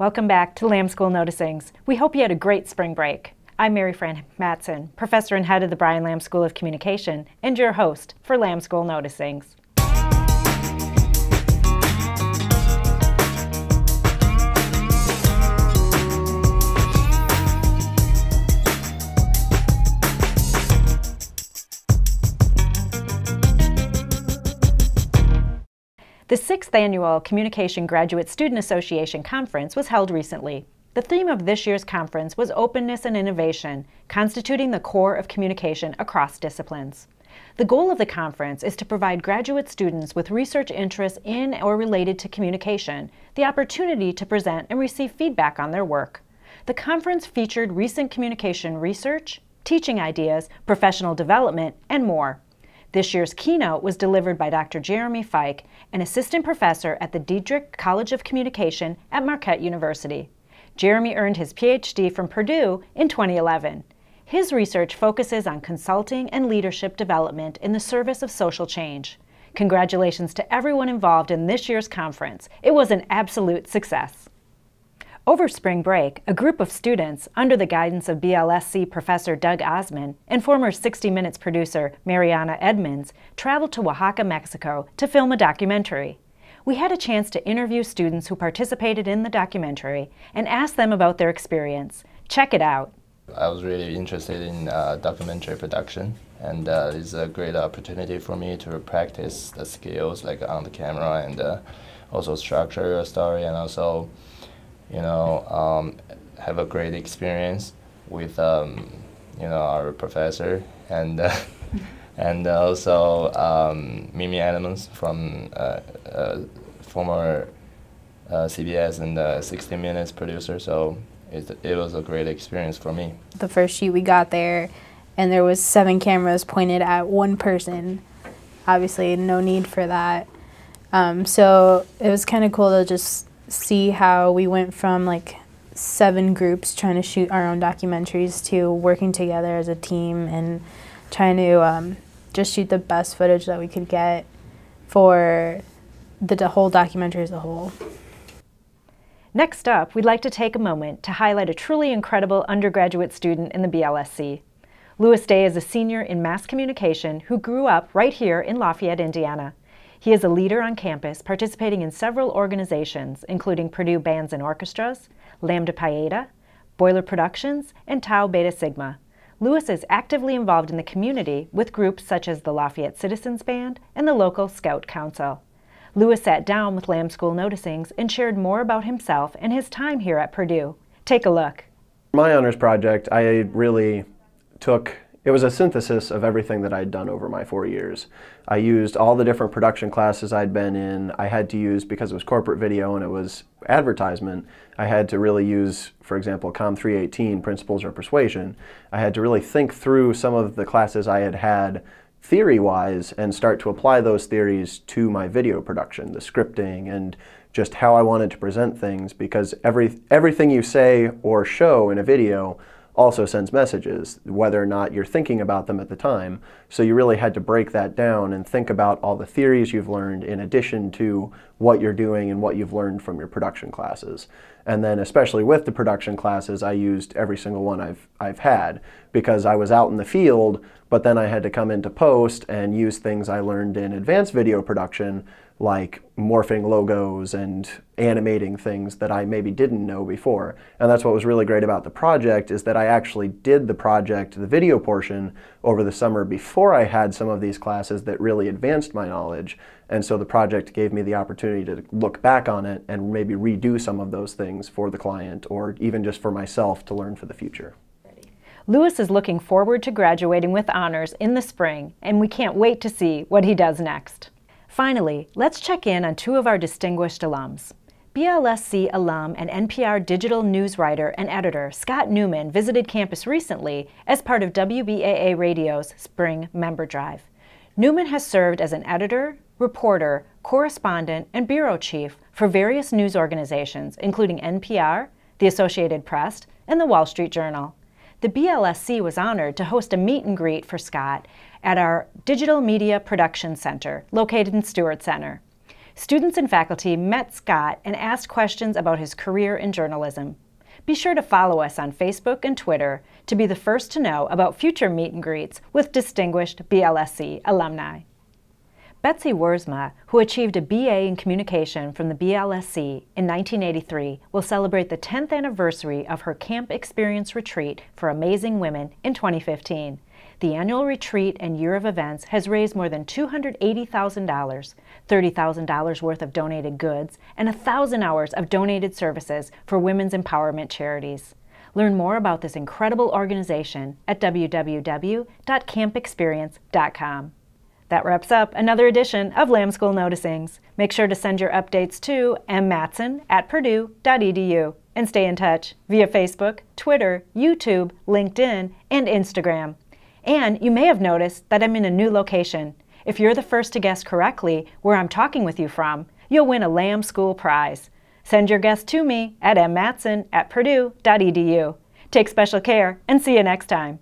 Welcome back to Lamb School Noticings. We hope you had a great spring break. I'm Mary Fran Matson, professor and head of the Brian Lamb School of Communication, and your host for Lamb School Noticings. The 6th Annual Communication Graduate Student Association Conference was held recently. The theme of this year's conference was Openness and Innovation, constituting the core of communication across disciplines. The goal of the conference is to provide graduate students with research interests in or related to communication the opportunity to present and receive feedback on their work. The conference featured recent communication research, teaching ideas, professional development, and more. This year's keynote was delivered by Dr. Jeremy Fike, an assistant professor at the Diedrich College of Communication at Marquette University. Jeremy earned his PhD from Purdue in 2011. His research focuses on consulting and leadership development in the service of social change. Congratulations to everyone involved in this year's conference. It was an absolute success. Over spring break, a group of students, under the guidance of BLSC Professor Doug Osman and former 60 Minutes producer Mariana Edmonds, traveled to Oaxaca, Mexico to film a documentary. We had a chance to interview students who participated in the documentary and ask them about their experience. Check it out. I was really interested in documentary production, and it's a great opportunity for me to practice the skills like on the camera and also structure your story, and also have a great experience with our professor and and also Alums from former CBS and 60 Minutes producer. So it was a great experience for me. The first shoot we got there, and there was 7 cameras pointed at one person. Obviously, no need for that. So it was kind of cool to just see how we went from like 7 groups trying to shoot our own documentaries to working together as a team and trying to just shoot the best footage that we could get for the whole documentary as a whole. Next up, we'd like to take a moment to highlight a truly incredible undergraduate student in the BLSC. Louis Day is a senior in mass communication who grew up right here in Lafayette, Indiana. He is a leader on campus, participating in several organizations, including Purdue Bands and Orchestras, Lambda Pi Eta, Boiler Productions, and Tau Beta Sigma. Louis is actively involved in the community with groups such as the Lafayette Citizens Band and the local Scout Council. Louis sat down with Lamb School Noticings and shared more about himself and his time here at Purdue. Take a look. My honors project, it was a synthesis of everything that I'd done over my 4 years. I used all the different production classes I'd been in. I had to use, because it was corporate video and it was advertisement, I had to really use, for example, Com 318, Principles of Persuasion. I had to really think through some of the classes I had had theory-wise and start to apply those theories to my video production, the scripting and just how I wanted to present things, because everything you say or show in a video also sends messages, whether or not you're thinking about them at the time. So you really had to break that down and think about all the theories you've learned in addition to what you're doing and what you've learned from your production classes. And then especially with the production classes, I used every single one I've had, because I was out in the field, but then I had to come into post and use things I learned in advanced video production, like morphing logos and animating things that I maybe didn't know before. And that's what was really great about the project, is that I actually did the project, the video portion, over the summer before I had some of these classes that really advanced my knowledge. And so the project gave me the opportunity to look back on it and maybe redo some of those things for the client, or even just for myself to learn for the future. Louis is looking forward to graduating with honors in the spring, and we can't wait to see what he does next. Finally, let's check in on 2 of our distinguished alums. BLSC alum and NPR digital news writer and editor Scott Newman visited campus recently as part of WBAA Radio's Spring Member Drive. Newman has served as an editor, reporter, correspondent, and bureau chief for various news organizations, including NPR, the Associated Press, and the Wall Street Journal. The BLSC was honored to host a meet and greet for Scott at our Digital Media Production Center, located in Stewart Center. Students and faculty met Scott and asked questions about his career in journalism. Be sure to follow us on Facebook and Twitter to be the first to know about future meet and greets with distinguished BLSC alumni. Betsy Wiersma, who achieved a BA in Communication from the BLSC in 1983, will celebrate the 10th anniversary of her Camp Experience Retreat for Amazing Women in 2015. The annual retreat and year of events has raised more than $280,000, $30,000 worth of donated goods, and 1,000 hours of donated services for women's empowerment charities. Learn more about this incredible organization at www.campexperience.com. That wraps up another edition of Lamb School Noticings. Make sure to send your updates to mmatson@purdue.edu and stay in touch via Facebook, Twitter, YouTube, LinkedIn, and Instagram. And you may have noticed that I'm in a new location. If you're the first to guess correctly where I'm talking with you from, you'll win a Lamb School prize. Send your guess to me at mmatson@purdue.edu. Take special care and see you next time.